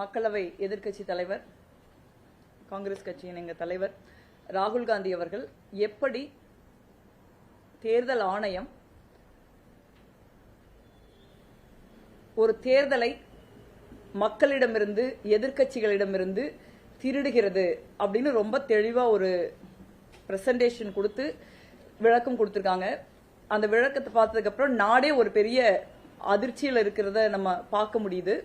மக்களவை எதிர்க்கட்சி தலைவர் காங்கிரஸ் கட்சியின் எங்கள் தலைவர் ராகுல் காந்தி அவர்கள் எப்படி தேர்தல் ஆணையம் ஒரு தேர்தலை மக்களிடமிருந்து எதிர்க்கட்சிகளிடமிருந்து திருடுகிறது அப்படின்னு ரொம்ப தெளிவா ஒரு பிரசன்டேஷன் கொடுத்து விளக்கம் கொடுத்திருக்காங்க. அந்த விளக்கத்தை பார்த்ததுக்கு அப்புறம் நாடே ஒரு பெரிய அதிர்ச்சியில் இருக்கிறத நம்ம பார்க்க முடியுது.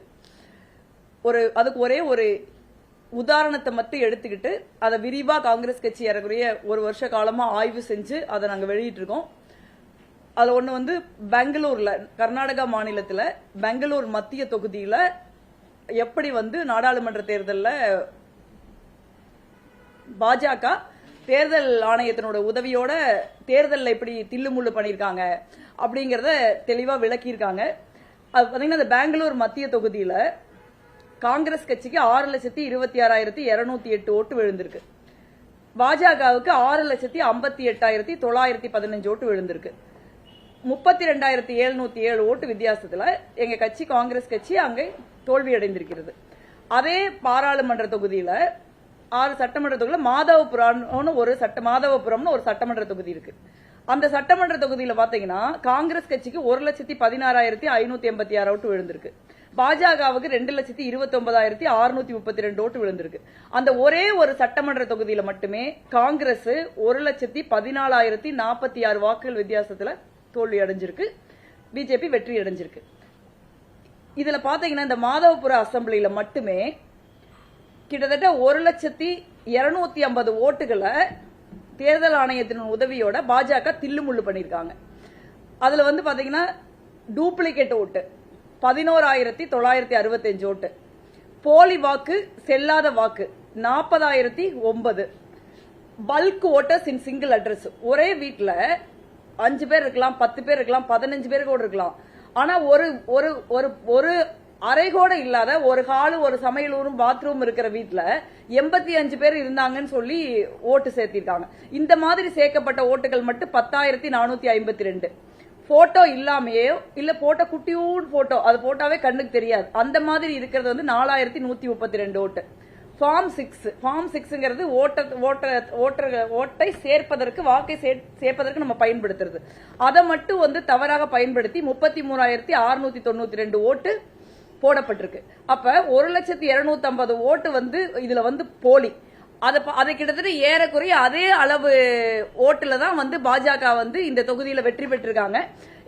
அதுக்கு ஒரே ஒரு உதாரணத்தை மட்டும் எடுத்துக்கிட்டு அதை விரிவா காங்கிரஸ் கட்சி ஏறக்குறைய ஒரு வருஷ காலமா ஆய்வு செஞ்சு அதை நாங்க வெளியிட்டு இருக்கோம். அதுல ஒண்ணு பெங்களூர்ல, கர்நாடகா மாநிலத்துல பெங்களூர் மத்திய தொகுதியில எப்படி நாடாளுமன்ற தேர்தலில் பாஜக தேர்தல் ஆணையத்தினோட உதவியோட தேர்தலில் எப்படி தில்லுமுள்ளு பண்ணியிருக்காங்க அப்படிங்கறத தெளிவா விளக்கியிருக்காங்க. அது பாத்தீங்கன்னா அந்த பெங்களூர் மத்திய தொகுதியில காங்கிரஸ் கட்சிக்கு 6,26,208 ஓட்டு விழுந்திருக்கு. பாஜகவுக்கு 6,58,915 ஓட்டு விழுந்திருக்கு. 32,707 ஓட்டு வித்தியாசத்துல எங்க கட்சி காங்கிரஸ் கட்சி அங்கே தோல்வி அடைந்திருக்கிறது. அதே பாராளுமன்ற தொகுதியில 6 சட்டமன்ற தொகுதியில மாதவபுரம்னு ஒரு சட்டமன்ற தொகுதி இருக்கு. அந்த சட்டமன்ற தொகுதியில பாத்தீங்கன்னா காங்கிரஸ் கட்சிக்கு 1,16,586 ஓட்டு விழுந்திருக்கு. பாஜகவுக்கு 2,29,632 ஓட்டு விழுந்திருக்கு. அந்த ஒரே ஒரு சட்டமன்ற தொகுதியில மட்டுமே காங்கிரஸ் 1,14,046 வாக்குகள் வித்தியாசத்துல தோல்வி அடைஞ்சிருக்கு. பிஜேபி வெற்றி அடைஞ்சிருக்கு. இதுல பாத்தீங்கன்னா இந்த மாதவபுர அசம்பிளியில மட்டுமே கிட்டத்தட்ட 1,250,000 ஓட்டுகளை தேர்தல் ஆணையத்தின் உதவியோட பாஜக தில்லுமுள்ளு பண்ணிருக்காங்க. அதுல பாத்தீங்கன்னா டூப்ளிகேட் ஓட்டு 11,965 ஓட்டு, போலி வாக்கு, செல்லாத வாக்கு 40,009, பல்க் ஓட்டர்ஸ் இன் சிங்கிள் அட்ரஸ். ஒரே வீட்டுல 5 பேர் இருக்கலாம், 10 பேர் இருக்கலாம், 15 பேர் கூட இருக்கலாம். ஆனா ஒரு அறை கூட இல்லாத ஒரு ஹாலு, ஒரு சமையலூரும் பாத்ரூம் இருக்கிற வீட்டுல 85 பேர் இருந்தாங்கன்னு சொல்லி ஓட்டு சேர்த்திருக்காங்க. இந்த மாதிரி சேர்க்கப்பட்ட ஓட்டுகள் மட்டும் 10,452. போட்டோ இல்லாமையோ இல்ல போட்டோ குட்டியூர் போட்டோ, அது போட்டாவே கண்ணுக்கு தெரியாது, அந்த மாதிரி இருக்கிறது 4,132 ஓட்டு. ஃபார்ம் 6ங்கிறது ஓட்டை சேர்ப்பதற்கு, வாக்கை சேர்ப்பதற்கு நம்ம பயன்படுத்துறது. அதை மட்டும் தவறாக பயன்படுத்தி 33,692 ஓட்டு போடப்பட்டிருக்கு. அப்ப 1,250,000 ஓட்டு இதுல அதை கிட்டத்தட்ட ஏறக்குறைய அதே அளவு ஓட்டுல தான் பாஜக இந்த தொகுதியில வெற்றி பெற்றிருக்காங்க.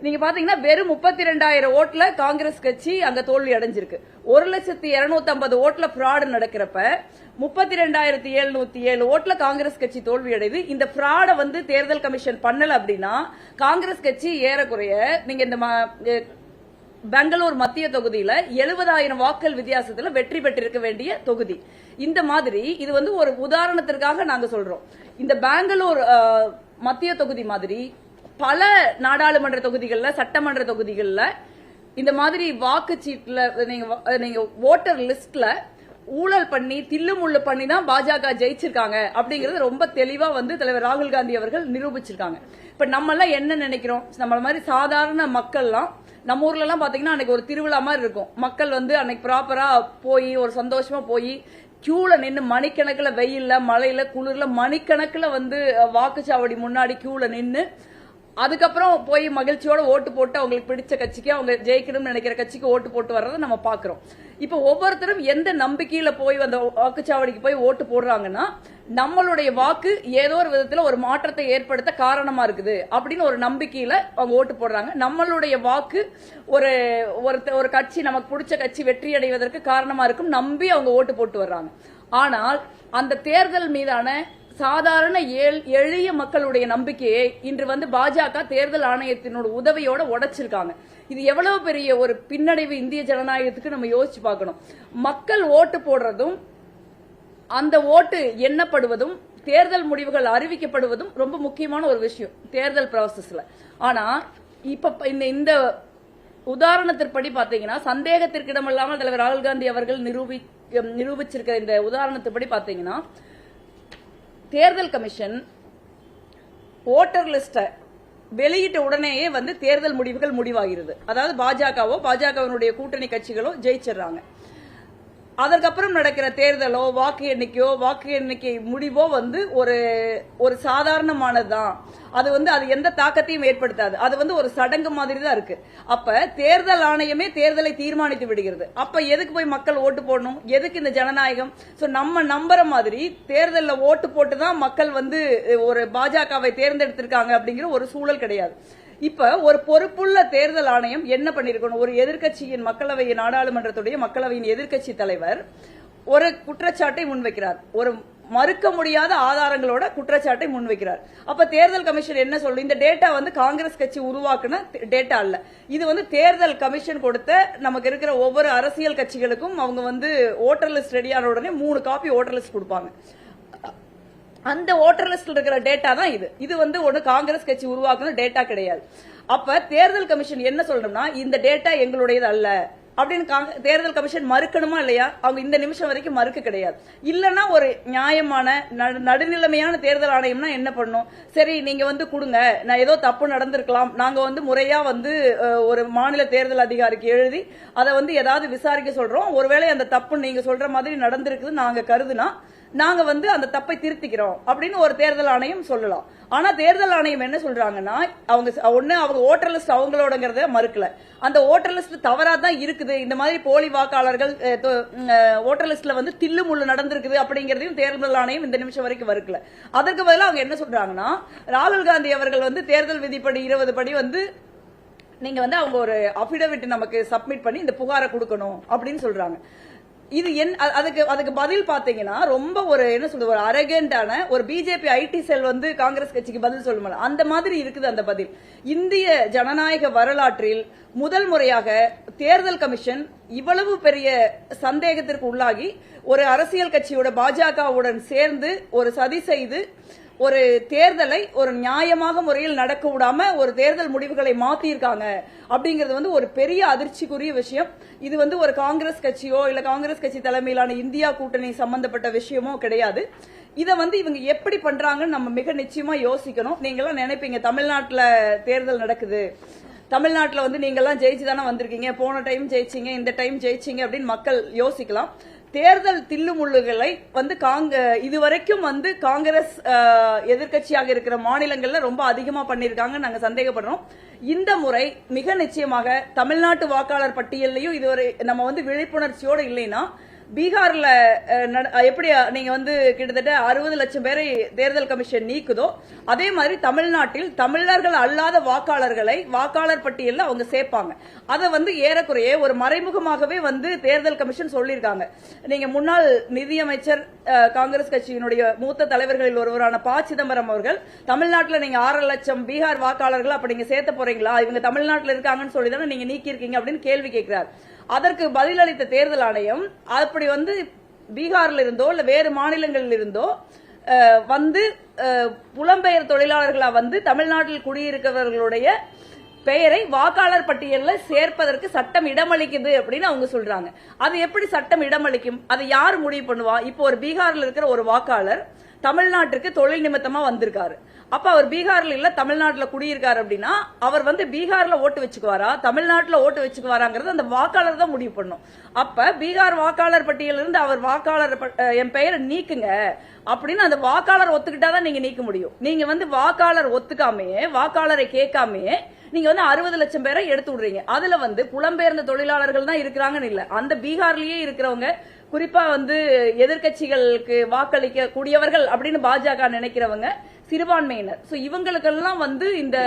நீங்க பாத்தீங்கன்னா வெறும் 32,000 ஓட்டுல காங்கிரஸ் கட்சி அங்க தோல்வி அடைஞ்சிருக்கு. 1,250,000 ஓட்டுல பிராடு நடக்கிறப்ப 32,707 ஓட்டுல காங்கிரஸ் கட்சி தோல்வி அடையுது. இந்த பிராட தேர்தல் கமிஷன் பண்ணல அப்படின்னா காங்கிரஸ் கட்சி ஏறக்குறைய நீங்க இந்த பெங்களூர் மத்திய தொகுதியில 70,000 வாக்குகள் வித்தியாசத்துல வெற்றி பெற்றிருக்க வேண்டிய தொகுதி. இந்த மாதிரி இது ஒரு உதாரணத்திற்காக நாங்க சொல்றோம். இந்த பெங்களூர் மத்திய தொகுதி மாதிரி பல நாடாளுமன்ற தொகுதிகள்ல, சட்டமன்ற தொகுதிகள்ல இந்த மாதிரி வாக்குச்சீட்டுல நீங்க ஓட்டர் லிஸ்ட்ல ஊழல் பண்ணி தில்லுமுள்ளு பண்ணி தான் பாஜக ஜெயிச்சிருக்காங்க அப்படிங்கறது ரொம்ப தெளிவா தலைவர் ராகுல் காந்தி அவர்கள் நிரூபிச்சிருக்காங்க. இப்ப நம்ம எல்லாம் என்ன நினைக்கிறோம், நம்மள மாதிரி சாதாரண மக்கள்லாம் நம்ம ஊர்ல எல்லாம் பாத்தீங்கன்னா அன்னைக்கு ஒரு திருவிழா மாதிரி இருக்கும். மக்கள் அன்னைக்கு ப்ராப்பரா போய் ஒரு சந்தோஷமா போய் கியூல நின்று மணிக்கணக்கில் வெயில்ல, மழையில, குளிர்ல மணிக்கணக்கில் வாக்குச்சாவடி முன்னாடி கியூல நின்று அதுக்கப்புறம் போய் மகிழ்ச்சியோட ஓட்டு போட்டு அவங்களுக்கு பிடிச்ச கட்சிக்கு, அவங்க ஜெயிக்கணும்னு நினைக்கிற கட்சிக்கு ஓட்டு போட்டு வர்றதை நம்ம பாக்குறோம். இப்ப ஒவ்வொருத்தரும் எந்த நம்பிக்கையில போய் அந்த வாக்குச்சாவடிக்கு போய் ஓட்டு போடுறாங்கன்னா நம்மளுடைய வாக்கு ஏதோ ஒரு விதத்துல ஒரு மாற்றத்தை ஏற்படுத்த காரணமா இருக்குது அப்படின்னு ஒரு நம்பிக்கையில அவங்க ஓட்டு போடுறாங்க. நம்மளுடைய வாக்கு ஒரு கட்சி, நமக்கு பிடிச்ச கட்சி வெற்றி அடைவதற்கு காரணமா இருக்கும் நம்பி அவங்க ஓட்டு போட்டு வர்றாங்க. ஆனால் அந்த தேர்தல் மீதான சாதாரண எளிய மக்களுடைய நம்பிக்கையை இன்று பாஜக தேர்தல் ஆணையத்தினோட உதவியோட உடைச்சிருக்காங்க. இது எவ்வளவு பெரிய ஒரு பின்னடைவு இந்திய ஜனநாயகத்துக்கு நம்ம யோசிச்சு பார்க்கணும். மக்கள் ஓட்டு போடுறதும், அந்த ஓட்டு எண்ணப்படுவதும், தேர்தல் முடிவுகள் அறிவிக்கப்படுவதும் ரொம்ப முக்கியமான ஒரு விஷயம் தேர்தல் ப்ராசஸ்ல. ஆனா இப்ப இந்த உதாரணத்தின்படி பாத்தீங்கன்னா, சந்தேகத்திற்கிடமில்லாமல் தலைவர் ராகுல் காந்தி அவர்கள் நிரூபிச்சிருக்கிற இந்த உதாரணத்தின்படி பாத்தீங்கன்னா, தேர்தல் கமிஷன் ஓட்டர் லிஸ்ட வெளியிட்ட உடனேயே தேர்தல் முடிவுகள் முடிவாகிறது. அதாவது பாஜகவோ பாஜகவினுடைய கூட்டணி கட்சிகளோ ஜெயிச்சிடறாங்க. அதற்கப்புறம் நடக்கிற தேர்தலோ வாக்கு எண்ணிக்கை முடிவோ வந்து ஒரு சாதாரணமானதுதான். அது எந்த தாக்கத்தையும் ஏற்படுத்தாது. அது ஒரு சடங்கு மாதிரி தான் இருக்கு. அப்ப தேர்தல் ஆணையமே தேர்தலை தீர்மானித்து விடுகிறது. அப்ப எதுக்கு போய் மக்கள் ஓட்டு போடணும்? எதுக்கு இந்த ஜனநாயகம்? நம்ம நம்புற மாதிரி தேர்தல்ல ஓட்டு போட்டுதான் மக்கள் ஒரு பாஜகவை தேர்ந்தெடுத்திருக்காங்க அப்படிங்கிற ஒரு சூழல் கிடையாது. இப்ப ஒரு பொறுப்புள்ள தேர்தல் ஆணையம் என்ன பண்ணிருக்கணும்? ஒரு எதிர்க்கட்சியின் நாடாளுமன்றத்துடைய மக்களவையின் எதிர்க்கட்சி தலைவர் ஒரு குற்றச்சாட்டை முன்வைக்கிறார். ஒரு மறுக்க முடியாத ஆதாரங்களோட குற்றச்சாட்டை முன்வைக்கிறார். அப்ப தேர்தல் கமிஷன் என்ன சொல்லும்? இந்த டேட்டா காங்கிரஸ் கட்சி உருவாக்குன டேட்டா அல்ல. இது தேர்தல் கமிஷன் கொடுத்த நமக்கு இருக்கிற ஒவ்வொரு அரசியல் கட்சிகளுக்கும் அவங்க ஓட்டர் லிஸ்ட் ரெடியான உடனே 3 காப்பி ஓட்டர் லிஸ்ட் கொடுப்பாங்க. அந்த ஓட்டர் லிஸ்ட்ல இருக்கிற டேட்டா தான் இது ஒரு காங்கிரஸ் கட்சி உருவாக்குன டேட்டா கிடையாது. அப்ப தேர்தல் கமிஷன் என்ன சொல்லணும்னா, இந்த டேட்டா எங்களுடையது அல்ல அப்படின்னு தேர்தல் கமிஷன் மறுக்கணுமா இல்லையா? அவங்க இந்த நிமிஷம் வரைக்கும் மறுக்க கிடையாது. இல்லன்னா ஒரு நியாயமான நடுநிலைமையான தேர்தல் ஆணையம்னா என்ன பண்ணும்? சரி, நீங்க கொடுங்க, நான் ஏதோ தப்பு நடந்திருக்கலாம், நாங்க முறையா ஒரு மாநில தேர்தல் அதிகாரிக்கு எழுதி அதை ஏதாவது விசாரிக்க சொல்றோம், ஒருவேளை அந்த தப்பு நீங்க சொல்ற மாதிரி நடந்திருக்குது நாங்க கருதுனா நாங்க அந்த தப்பை திருத்திக்கிறோம் அப்படின்னு ஒரு தேர்தல் ஆணையம் சொல்லலாம். ஆனா தேர்தல் ஆணையம் என்ன சொல்றாங்கன்னா, அவங்க ஓட்டர் லிஸ்ட் அவங்களோடங்கிறத மறுக்கல. அந்த ஓட்டர் லிஸ்ட் தவறா தான் இருக்குது, இந்த மாதிரி போலி வாக்காளர்கள் ஓட்டர் லிஸ்ட்ல தில்லு முள்ளு நடந்திருக்குது அப்படிங்கறதையும் தேர்தல் ஆணையம் இந்த நிமிஷம் வரைக்கும் மறுக்கல. அதற்கு பதிலாக அவங்க என்ன சொல்றாங்கன்னா, ராகுல் காந்தி அவர்கள் தேர்தல் விதிப்படி 20 படி நீங்க அவங்க ஒரு அபிடவிட் நமக்கு சப்மிட் பண்ணி இந்த புகாரை கொடுக்கணும் அப்படின்னு சொல்றாங்க. இது அதுக்கு பதில் பாத்தீங்கன்னா ரொம்ப ஒரு அரகண்டான ஒரு பிஜேபி ஐடி செல் காங்கிரஸ் கட்சிக்கு பதில் சொல்லுமா அந்த மாதிரி இருக்குது அந்த பதில். இந்திய ஜனநாயக வரலாற்றில் முதல் முறையாக தேர்தல் கமிஷன் இவ்வளவு பெரிய சந்தேகத்திற்கு உள்ளாகி ஒரு அரசியல் கட்சியோட பாஜகவுடன் சேர்ந்து ஒரு சதி செய்து ஒரு தேர்தலை ஒரு நியாயமாக முறையில் நடக்க விடாம ஒரு தேர்தல் முடிவுகளை மாத்திருக்காங்க அப்படிங்கிறது ஒரு பெரிய அதிர்ச்சிக்குரிய விஷயம். இது ஒரு காங்கிரஸ் கட்சியோ இல்ல காங்கிரஸ் கட்சி தலைமையிலான இந்தியா கூட்டணி சம்பந்தப்பட்ட விஷயமோ கிடையாது. இத இவங்க எப்படி பண்றாங்கன்னு நம்ம மிக நிச்சயமா யோசிக்கணும். நீங்க எல்லாம் நினைப்பீங்க தமிழ்நாட்டுல தேர்தல் நடக்குது, தமிழ்நாட்டுல நீங்க எல்லாம் ஜெயிச்சு தானே வந்திருக்கீங்க, போன டைம் ஜெயிச்சீங்க, இந்த டைம் ஜெயிச்சீங்க அப்படின்னு மக்கள் யோசிக்கலாம். தேர்தல் தில்லுமுள்ளுகளை இதுவரைக்கும் காங்கிரஸ் எதிர்கட்சியாக இருக்கிற மாநிலங்கள்ல ரொம்ப அதிகமா பண்ணிருக்காங்க. நாங்க சந்தேகப்படுறோம். இந்த முறை மிக நிச்சயமாக தமிழ்நாட்டு வாக்காளர் பட்டியலையும் இதுவரை நம்ம விழிப்புணர்ச்சியோடு இல்லைன்னா, பீகார்ல எப்படி நீங்க கிட்டத்தட்ட 60 லட்சம் பேரை தேர்தல் கமிஷன் நீக்குதோ அதே மாதிரி தமிழ்நாட்டில் தமிழர்கள் அல்லாத வாக்காளர்களை வாக்காளர் பட்டியலில் அவங்க சேர்ப்பாங்க. அதை ஏறக்குறைய ஒரு மறைமுகமாகவே தேர்தல் கமிஷன் சொல்லியிருக்காங்க. நீங்க முன்னாள் நிதியமைச்சர் காங்கிரஸ் கட்சியினுடைய மூத்த தலைவர்களில் ஒருவரான ப. சிதம்பரம் அவர்கள் தமிழ்நாட்டில் நீங்க 6 லட்சம் பீகார் வாக்காளர்கள் அப்ப நீங்க சேர்த்த போறீங்களா, இவங்க தமிழ்நாட்டில் இருக்காங்கன்னு சொல்லிதானே நீங்க நீக்கி இருக்கீங்க அப்படின்னு கேள்வி கேட்கிறார். அதற்கு பதிலளித்த தேர்தல் ஆணையம் அப்படி பீகார்ல இருந்தோ இல்ல வேறு மாநிலங்களில் இருந்தோ புலம்பெயர் தொழிலாளர்களா தமிழ்நாட்டில் குடியிருக்கிறவர்களுடைய பெயரை வாக்காளர் பட்டியலில் சேர்ப்பதற்கு சட்டம் இடமளிக்குது அப்படின்னு அவங்க சொல்றாங்க. அது எப்படி சட்டம் இடமளிக்கும்? அதை யார் முடிவு பண்ணுவா? இப்போ ஒரு பீகார்ல இருக்கிற ஒரு வாக்காளர் தமிழ்நாட்டுக்கு தொழில் நிமித்தமா வந்திருக்காரு. அப்ப அவர் பீகார்ல இல்ல தமிழ்நாட்டுல குடியிருக்காரு அப்படின்னா அவர் பீகார்ல ஓட்டு வச்சுக்குவாரா தமிழ்நாட்டுல ஓட்டு வச்சுக்குவாராங்கிறது அந்த வாக்காளர் தான் முடிவு பண்ணும். அப்ப பீகார் வாக்காளர் பட்டியலிருந்து அவர் வாக்காளர் என் பெயரை நீக்குங்க அப்படின்னு அந்த வாக்காளர் ஒத்துக்கிட்டாதான் நீங்க நீக்க முடியும். நீங்க வாக்காளர் ஒத்துக்காமையே வாக்காளரை கேட்காமையே நீங்க 60 லட்சம் பேரை எடுத்து விடுறீங்க. அதுல புலம்பெயர்ந்த தொழிலாளர்கள் தான் இருக்கிறாங்கன்னு இல்ல, அந்த பீகார்லயே இருக்கிறவங்க குறிப்பா எதிர்கட்சிகளுக்கு வாக்களிக்க கூடியவர்கள் அப்படின்னு பாஜக நினைக்கிறவங்க சிறுபான்மையினர். இவங்களுக்கெல்லாம் இந்த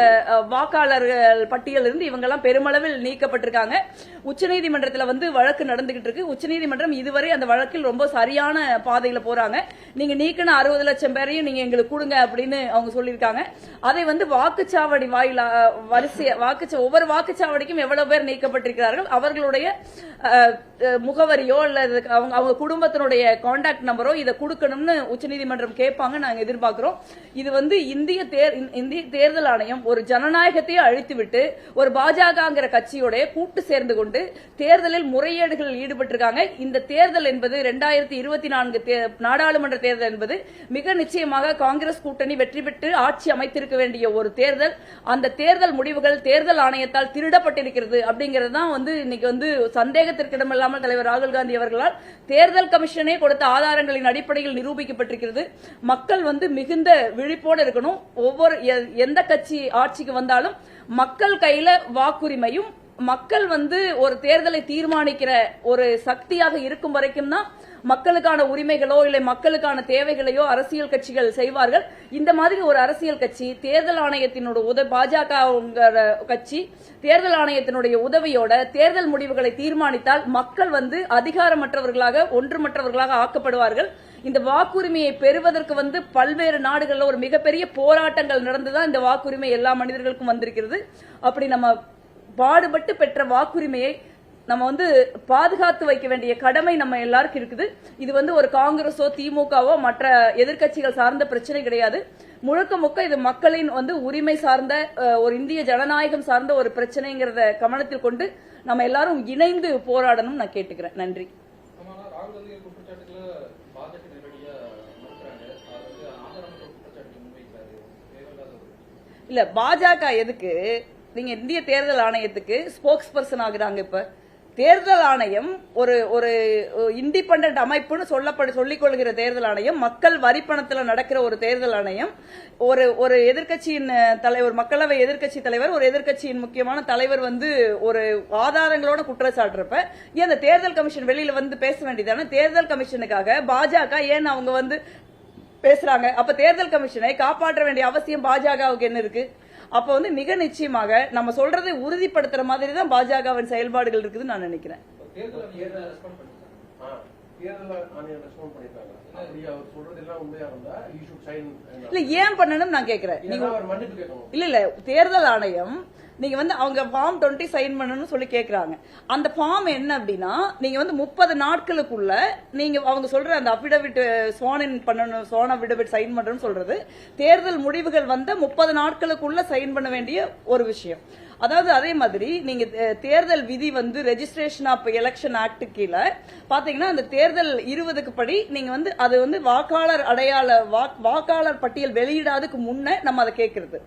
வாக்காளர்கள் பட்டியல் இருந்து இவங்க எல்லாம் பெருமளவில் நீக்கப்பட்டிருக்காங்க. உச்சநீதிமன்றத்தில் வழக்கு நடந்துகிட்டு இருக்கு. உச்சநீதிமன்றம் இதுவரை அந்த வழக்கில் ரொம்ப சரியான பாதையில போறாங்க. நீங்க நீக்கின 60 லட்சம் பேரையும் நீங்க எங்களுக்கு கொடுங்க அப்படின்னு அவங்க சொல்லியிருக்காங்க. அதை வாக்குச்சாவடி வாயிலா ஒவ்வொரு வாக்குச்சாவடிக்கும் எவ்வளவு பேர் நீக்கப்பட்டிருக்கிறார்கள், அவர்களுடைய முகவரியோ அல்லது அவங்க குடும்பத்தினுடைய கான்டாக்ட் நம்பரோ இதை கொடுக்கணும்னு உச்சநீதிமன்றம் கேட்பாங்க. நாங்க எதிர்பார்க்கிறோம். இது வந்து இந்திய தேர்தல் ஆணையம் ஒரு ஜனநாயகத்தையே அழித்துவிட்டு ஒரு பாஜகங்கிற கட்சியோட கூட்டு சேர்ந்து கொண்டு தேர்தலில் முறைகேடுகளில் ஈடுபட்டிருக்காங்க. இந்த தேர்தல் என்பது 2024 நாடாளுமன்ற தேர்தல் என்பது மிக நிச்சயமாக காங்கிரஸ் கூட்டணி வெற்றி பெற்று ஆட்சி அமைத்திருக்க வேண்டிய ஒரு தேர்தல். அந்த தேர்தல் முடிவுகள் தேர்தல் ஆணையத்தால் திருடப்பட்டிருக்கிறது அப்படிங்கிறது தான் வந்து இன்னைக்கு வந்து சந்தேகத்திற்கிடமில்லாமல் தலைவர் ராகுல் காந்தி அவர்களால் தேர்தல் கமிஷனே கொடுத்த ஆதாரங்களின் அடிப்படையில் நிரூபிக்கப்பட்டிருக்கிறது. மக்கள் வந்து மிகுந்த விழிப்போடு இருக்கணும். ஒவ்வொரு எந்த கட்சி ஆட்சிக்கு வந்தாலும் மக்கள் கையில வாக்குரிமையும் மக்கள் வந்து ஒரு தேர்தலை தீர்மானிக்கிற ஒரு சக்தியாக இருக்கும் வரைக்கும் தான் மக்களுக்கான உரிமைகளோ இல்லை மக்களுக்கான தேவைகளையோ அரசியல் கட்சிகள் செய்வார்கள். இந்த மாதிரி ஒரு அரசியல் கட்சி தேர்தல் ஆணையத்தினோட பாஜக கட்சி தேர்தல் ஆணையத்தினுடைய உதவியோட தேர்தல் முடிவுகளை தீர்மானித்தால் மக்கள் வந்து அதிகாரமற்றவர்களாக ஒன்றுமற்றவர்களாக ஆக்கப்படுவார்கள். இந்த வாக்குரிமையை பெறுவதற்கு வந்து பல்வேறு நாடுகளில் ஒரு மிகப்பெரிய போராட்டங்கள் நடந்துதான் இந்த வாக்குரிமை எல்லா மனிதர்களுக்கும் வந்திருக்கிறது. அப்படி நம்ம பாடுபட்டு பெற்ற வாக்குரிமையை நம்ம வந்து பாதுகாத்து வைக்க வேண்டிய கடமை நம்ம எல்லாருக்கும் இருக்குது. இது வந்து ஒரு காங்கிரஸோ திமுகவோ மற்ற எதிர்க்கட்சிகள் சார்ந்த பிரச்சனை கிடையாது. முழுக்க முழுக்க இது மக்களின் வந்து உரிமை சார்ந்த ஒரு இந்திய ஜனநாயகம் சார்ந்த ஒரு பிரச்சனைங்கிறத கவனத்தில் கொண்டு நம்ம எல்லாரும் இணைந்து போராடணும் நான் கேட்டுக்கிறேன். நன்றி. இல்ல பாஜக எதுக்கு நீங்க இந்திய தேர்தல் ஆணையத்துக்கு ஸ்போக்ஸ் பர்சன் ஆகுறாங்க? இப்ப தேர்தல் ஆணையம் ஒரு ஒரு இண்டிபெண்டன்ட் அமைப்புன்னு சொல்லிக் கொள்கிற தேர்தல் ஆணையம், மக்கள் வரிப்பணத்தில் நடக்கிற ஒரு தேர்தல் ஆணையம், ஒரு எதிர்க்கட்சியின் தலைவர், மக்களவை எதிர்க்கட்சி தலைவர், ஒரு எதிர்க்கட்சியின் முக்கியமான தலைவர் வந்து ஒரு ஆதாரங்களோட குற்றச்சாட்டுறப்ப ஏன் அந்த தேர்தல் கமிஷன் வெளியில வந்து பேச வேண்டியதான? தேர்தல் கமிஷனுக்காக பாஜக ஏன் அவங்க வந்து பேசுறாங்க? அப்ப தேர்தல் கமிஷனை காப்பாற்ற வேண்டிய அவசியம் பாஜகவுக்கு என்ன இருக்கு? அப்ப வந்து மிக நிச்சயமாக நம்ம சொல்றதை உறுதிப்படுத்துற மாதிரி தான் பாஜகவின் செயல்பாடுகள் இருக்குதுன்னு நான் நினைக்கிறேன். இல்ல ஏன் பண்ணணும் நான் கேக்குறேன். இல்ல இல்ல தேர்தல் ஆணையம் நீங்க வந்து அவங்க ஃபார்ம் 20 சைன் பண்ணணும்னு சொல்லி கேக்குறாங்க. அந்த ஃபார்ம் என்ன அப்படின்னா நீங்க வந்து 30 நாட்களுக்குள்ள நீங்க அவங்க சொல்ற அந்த அபிடவிட் ஸ்வான் பண்ணணும், ஸ்வான் அபிடவிட் சைன் பண்றோம்னு சொல்றது தேர்தல் முடிவுகள் வந்த 30 நாட்களுக்குள்ள சைன் பண்ண வேண்டிய ஒரு விஷயம். அதாவது அதே மாதிரி நீங்க தேர்தல் விதி வந்து ரெஜிஸ்ட்ரேஷன் ஆஃப் எலெக்ஷன் ஆக்ட் கீழே பாத்தீங்கன்னா அந்த தேர்தல் 20க்கு படி நீங்க வந்து அது வந்து வாக்காளர் அடையாள வாக்காளர் பட்டியல் வெளியிடாதுக்கு முன்ன நம்ம அதை கேட்கறது.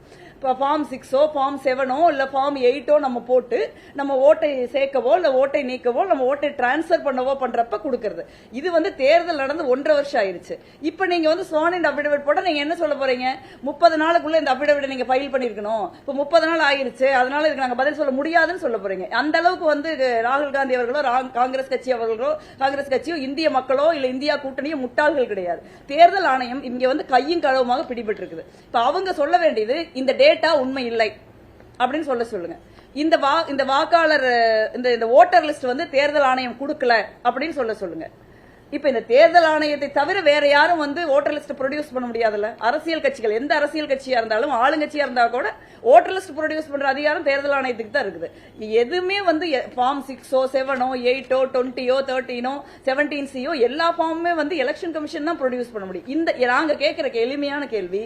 ஃபார்ம் 6ஓ ஃபார்ம் 7ஓ இல்ல ஃபார்ம் 8ஓ நம்ம போட்டு நம்ம ஓட்டை சேர்க்கவோ இல்ல ஓட்டை நீக்கவோ நம்ம ஓட்டை டிரான்ஸ்பர் பண்ணவோ பண்றப்ப கொடுக்கறது. இது வந்து தேர்தல் நடந்து 1.5 வருஷம் ஆயிருச்சு. இப்ப நீங்க வந்து ஸ்வான் அண்ட் அபிடவிட் போட நீங்க என்ன சொல்ல போறீங்க? 30 நாளுக்குள்ள இந்த அபிடவிட் நீங்க ஃபைல் பண்ணிருக்கணும். இப்ப 30 நாள் ஆயிருச்சு, அதனால இதுக்கு நாங்க பதில் சொல்ல முடியாதுன்னு சொல்ல போறீங்க. அந்த அளவுக்கு வந்து ராகுல் காந்தி அவர்களோ காங்கிரஸ் கட்சியோ இந்திய மக்களோ இல்ல இந்தியா கூட்டணியோ முட்டாள்கள் கிடையாது. தேர்தல் ஆணையம் இங்க வந்து கையும் களவுமாக பிடிபட்டு இருக்குது. இப்ப அவங்க சொல்ல வேண்டியது இந்த டேட்டா உண்மை இல்லை அப்படின்னு சொல்லுங்க. இந்த வாக்காளர் இந்த ஓட்டர் லிஸ்ட் வந்து தேர்தல் ஆணையம் கொடுக்கல அப்படின்னு சொல்லுங்க. இப்ப இந்த தேர்தல் ஆணையத்தை தவிர வேற யாரும் வந்து ஓட்டர் லிஸ்ட் ப்ரொடியூஸ் பண்ண முடியாதுல்ல? அரசியல் கட்சிகள் எந்த அரசியல் கட்சியா இருந்தாலும் ஆளுங்கட்சியா இருந்தா கூட ஓட்டர் லிஸ்ட் ப்ரொடியூஸ் பண்ற அதிகாரம் தேர்தல் ஆணையத்துக்கு தான் இருக்குது. எதுவுமே வந்து ஃபார்ம் 6ஓ 7ஓ 8ஓ 20ஓ 13ஓ 17C எல்லா ஃபார்முமே வந்து எலெக்ஷன் கமிஷன் தான் ப்ரொடியூஸ் பண்ண முடியும். இந்த நாங்க கேட்கிற எளிமையான கேள்வி,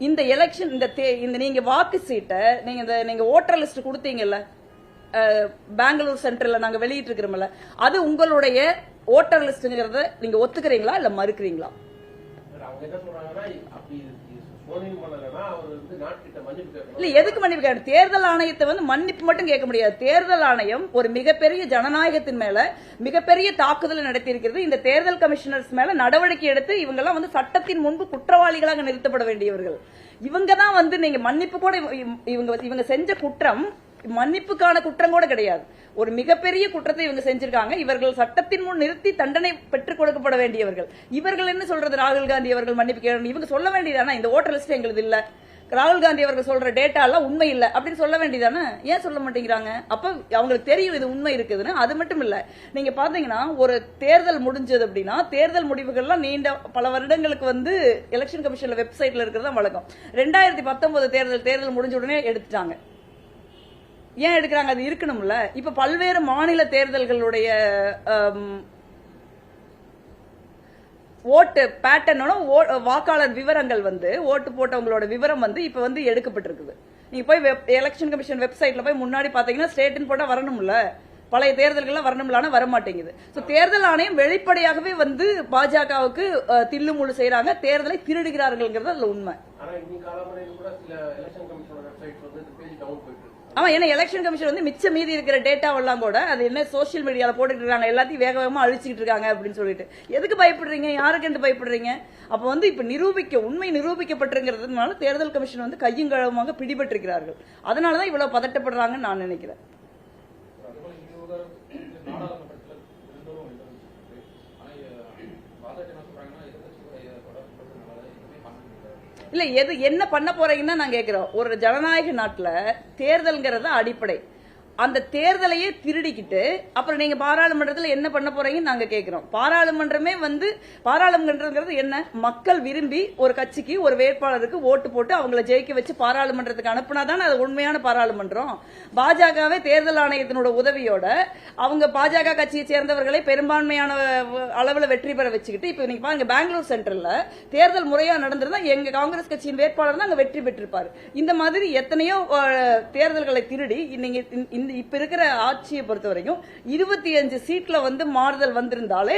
இந்த எலெக்ஷன் இந்த நீங்க வாக்கு சீட்டை நீங்க ஓட்டர் லிஸ்ட் கொடுத்தீங்கல்ல பெங்களூர் சென்ட்ரல்ல நாங்க வெளியிட்டு இருக்கிறோம்ல, அது உங்களுடைய ஓட்டர் லிஸ்ட்ங்கிறத நீங்க ஒத்துக்கிறீங்களா இல்ல மறுக்கிறீங்களா? இல்ல எதுக்கு மன்னிப்பு கேட்க? தேர்தல் ஆணையத்தை வந்து மன்னிப்பு மட்டும் கேட்க முடியாது. தேர்தல் ஆணையம் ஒரு மிகப்பெரிய ஜனநாயகத்தின் மேல மிகப்பெரிய தாக்குதல் நடத்தி இருக்கிறது. இந்த தேர்தல் கமிஷனர்ஸ் மேல நடவடிக்கை எடுத்து இவங்க எல்லாம் வந்து சட்டத்தின் முன்பு குற்றவாளிகளாக நிறுத்தப்பட வேண்டியவர்கள். இவங்க தான் வந்து நீங்க மன்னிப்பு கூட இவங்க செஞ்ச குற்றம் மன்னிப்புக்கான குற்றம் கூட கிடையாது. ஒரு மிகப்பெரிய குற்றத்தை இவங்க செஞ்சிருக்காங்க. இவர்கள் சட்டத்தின் முன் நிறுத்தி தண்டனை பெற்றுக் கொடுக்கப்பட வேண்டியவர்கள். இவர்கள் என்ன சொல்றது? ராகுல் காந்தி அவர்கள் மன்னிப்பு கேட்கணும். இவங்க சொல்ல வேண்டியதானே இந்த ஓட்டர் லிஸ்ட் எங்களுக்கு இல்ல, ராகுல் காந்தி அவர்கள் சொல்ற டேட்டா எல்லாம் உண்மை இல்ல அப்படின்னு சொல்ல வேண்டியதானே? ஏன் சொல்ல மாட்டேங்கிறாங்க? அப்ப அவங்களுக்கு தெரியும் இது உண்மை இருக்குதுன்னு. அது மட்டும் இல்ல, நீங்க பாத்தீங்கன்னா ஒரு தேர்தல் முடிஞ்சது அப்படின்னா தேர்தல் முடிவுகள்லாம் நீண்ட பல வருடங்களுக்கு வந்து எலெக்ஷன் கமிஷன்ல வெப்சைட்ல இருக்கிறதா வழக்கம். 2019 தேர்தல் முடிஞ்ச உடனே எடுத்துட்டாங்க. ஏன் எடுக்கிறாங்க? அது இருக்கணும்ல. இப்ப பல்வேறு மாநில தேர்தல்களுடைய ஓட்டு பேட்டர்னோட வாக்காளர் விவரங்கள் வந்து ஓட்டு போட்டவங்களோட விவரம் வந்து இப்ப வந்து எடுக்கப்பட்டிருக்குது. நீங்க போய் எலெக்ஷன் கமிஷன் வெப்சைட்ல போய் முன்னாடி பாத்தீங்கன்னா ஸ்டேட்னு போட்டா வரணும்ல, பழைய தேர்தல்கள்லாம் வரணும்லான வரமாட்டேங்குது. தேர்தல் ஆணையம் வெளிப்படையாகவே வந்து பாஜகவுக்கு தில்லுமுள்ளு செய்யறாங்க, தேர்தலை திருடுகிறார்கள் அதுல உண்மை. ஆமா, ஏன்னா எலெக்ஷன் கமிஷன் வந்து மிச்ச மீதி இருக்கிற டேட்டாவெல்லாம் கூட அது என்ன சோசியல் மீடியால போட்டுட்டு இருக்காங்க, எல்லாத்தையும் வேக வேகமா அழிச்சிட்டு இருக்காங்க அப்படின்னு சொல்லிட்டு. எதுக்கு பயப்படுறீங்க, யாருக்கு பயப்படுறீங்க? அப்ப வந்து இப்ப உண்மை நிரூபிக்கப்பட்டிருக்கிறதுனால தேர்தல் கமிஷன் வந்து கையும் களவுமாக பிடிபட்டிருக்கிறார்கள். அதனாலதான் இவ்வளவு பதட்டப்படுறாங்கன்னு நான் நினைக்கிறேன். இல்ல எது என்ன பண்ண போறீங்கன்னு நான் கேக்குறோம். ஒரு ஜனநாயக நாட்டுல தேர்தல்ங்கிறது அடிப்படை. அந்த தேர்தலையே திருடிக்கிட்டு அப்புறம் நீங்க பாராளுமன்றத்தில் என்ன பண்ண போறீங்கன்னு நாங்க கேட்கிறோம். பாராளுமன்றமே வந்து பாராளுமன்றங்கிறது என்ன, மக்கள் விரும்பி ஒரு கட்சிக்கு ஒரு வேட்பாளருக்கு ஓட்டு போட்டு அவங்கள ஜெயிக்க வச்சு பாராளுமன்றத்துக்கு அனுப்புனாதான் அது உண்மையான பாராளுமன்றம். பாஜகவே தேர்தல் ஆணையத்தினோட உதவியோட அவங்க பாஜக கட்சியை சேர்ந்தவர்களை பெரும்பான்மையான அளவுல வெற்றி பெற வச்சுக்கிட்டு இப்ப நீங்க பாருங்க, பெங்களூர் சென்ட்ரல்ல தேர்தல் முறையா நடந்திருந்தா எங்க காங்கிரஸ் கட்சியின் வேட்பாளர் தான் அங்க வெற்றி பெற்றிருப்பாரு. இந்த மாதிரி எத்தனையோ தேர்தல்களை திருடி நீங்க இப்ப இருக்கிற ஆட்சியை பொறுத்த வரைக்கும் 25 சீட்ல வந்து மாறுதல் வந்திருந்தாலே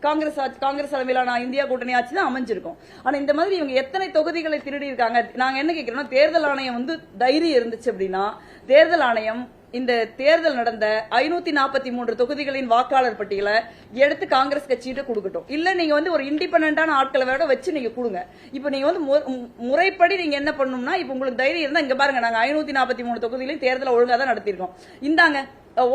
காங்கிரஸ் தலைமையிலான இந்தியா கூட்டணி ஆட்சி தான் அமைஞ்சிருக்கும். ஆனா இந்த மாதிரி இவங்க எத்தனை தொகுதிகளை திருடி இருக்காங்க. நாங்க என்ன கேட்கிறோம், தேர்தல் ஆணையம் வந்து தைரியம் இருந்துச்சு அப்படின்னா தேர்தல் ஆணையம் இந்த தேர்தல் நடந்த 543 தொகுதிகளின் வாக்காளர் பட்டியலை எடுத்து காங்கிரஸ் கட்சியிட்ட கொடுக்கட்டும். இல்ல நீங்க வந்து ஒரு இண்டிபெண்டான ஆட்களை வேற வச்சு நீங்க கொடுங்க. இப்ப நீங்க வந்து முறைப்படி நீங்க என்ன பண்ணணும்னா, இப்ப உங்களுக்கு தைரியம் இருந்தா இங்க பாருங்க, நாங்க 543 தொகுதியிலையும் தேர்தலை ஒழுங்கா தான் நடத்திருக்கோம், இந்தாங்க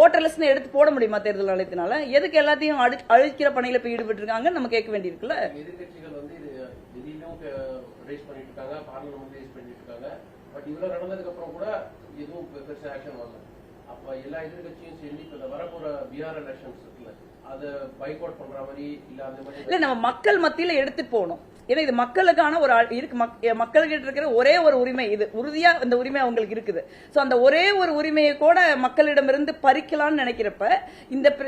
ஓட்டர் லிஸ்ட் எடுத்து போட முடியுமா தேர்தல் ஆணையத்தினால? எதுக்கு எல்லாத்தையும் அழிக்கிற பணியில போய் ஈடுபட்டு இருக்காங்க நம்ம கேட்க வேண்டியிருக்குல்ல. எதிர்கட்சிகள் வந்து ரைஸ் பண்ணிட்டு இருக்காங்க, பார்லிமெண்ட் ரைஸ் பண்ணிட்டு இருக்காங்க. பட் இவ்வளவு நடந்ததுக்கு அப்புறம் கூட எதுவும் பெருசா ஆக்ஷன் வரல. அப்ப எல்லா எதிர்கட்சியும் சேர்ந்து இப்ப வரப்போற பிஆர் எலெக்ஷன்ஸ் இருக்குல்ல, அதை பைகாட் பண்ற மாதிரி இல்ல அந்த மாதிரி இல்ல நம்ம மக்கள் மத்தியில எடுத்துட்டு போகணும். ஏன்னா இது மக்களுக்கான ஒரு இருக்கு, மக்கள்கிட்ட இருக்கிற ஒரே ஒரு உரிமை, இது உறுதியா அந்த உரிமை அவங்களுக்கு இருக்குது. சோ அந்த ஒரே ஒரு உரிமையை கூட மக்களிடமிருந்து பறிக்கலாம்னு நினைக்கிறப்ப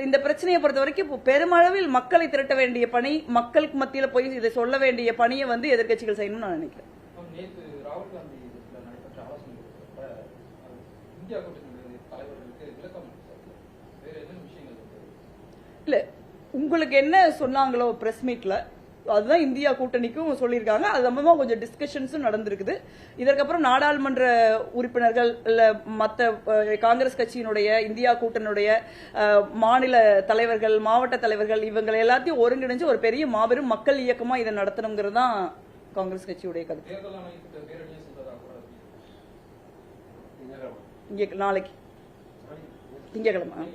இந்த பிரச்சனையை பொறுத்த வரைக்கும் பெருமளவில் மக்களை திரட்ட வேண்டிய பணி, மக்களுக்கு மத்தியில போய் இதை சொல்ல வேண்டிய பணியை வந்து எதிர்கட்சிகள் செய்யணும்னு நான் நினைக்கிறேன். இல்ல உங்களுக்கு என்ன சொன்னாங்களோ பிரஸ் மீட்ல அதுதான் இந்தியா கூட்டணிக்கும் சொல்லியிருக்காங்க. அது சம்பந்தமா கொஞ்சம் டிஸ்கஷன்ஸும் நடந்திருக்குது. இதற்கப்புறம் நாடாளுமன்ற உறுப்பினர்கள் இல்ல மத்த காங்கிரஸ் கட்சியினுடைய இந்தியா கூட்டணியுடைய மாநில தலைவர்கள், மாவட்ட தலைவர்கள் இவங்க எல்லாத்தையும் ஒருங்கிணைஞ்சு ஒரு பெரிய மாபெரும் மக்கள் இயக்கமா இதை நடத்தணுங்கிறது தான் காங்கிரஸ் கட்சியுடைய கருத்து. நாளைக்கு திங்கக்கிழமை